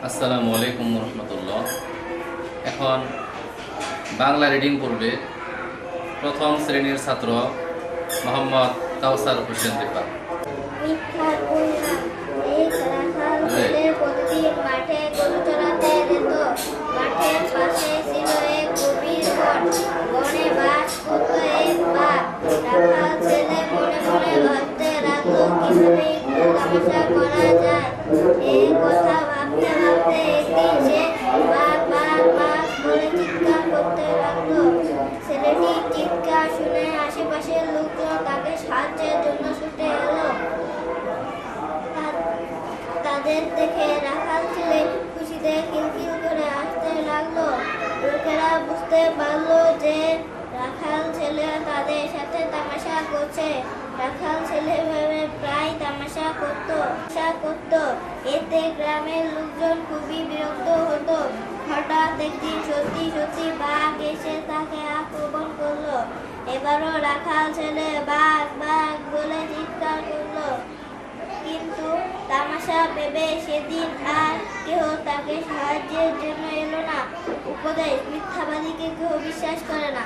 আসসালামু আলাইকুম রহমতুল্লাহ। এখন বাংলা রিডিং করবে প্রথম শ্রেণীর ছাত্র মোহাম্মদ কাউসার হোসেন দীপা। মিথ্যার বন্যা। এক রাখাল ছেলে প্রতিদিন মাঠে গরু চরাতে যেত। মাঠের পাশে ছিল এক গভীর বন। বনে বাস করত এক বাঘ। রাখাল ছেলে মনে মনে ভাবতে লাগলো কিভাবে একটু তামাশা করা যায়। এই কথা ভাবতে ভাবতে একদিন সে বাঘ বাঘ বাঘ বলে চিৎকার করতে লাগলো। ছেলেটির চিৎকার শুনে আশেপাশের লোকজন তাকে সাহায্যের জন্য ছুটে এলো। তাদের দেখে রাখাল ছেলে খুশিতে খিলখিল করে আসতে লাগলো। লোকেরা বুঝতে পারলো যে রাখাল ছেলে তাদের সাথে তামাশা করছে। রাখাল ছেলে ভেবে প্রায় তামাশা করতো। এতে গ্রামের লোকজন খুবই বিরক্ত হতো। হঠাৎ একদিন সত্যি সত্যি বাঘ এসে তাকে আক্রমণ করলো। এবারও রাখাল ছেলে বাঘ বাঘ বলে চিৎকার করলো। কিন্তু তামাশা ভেবে সেদিন আর কেউ তাকে সাহায্যের জন্য এলো না। উপদেশ: মিথ্যাবাদীকে কেউ বিশ্বাস করে না।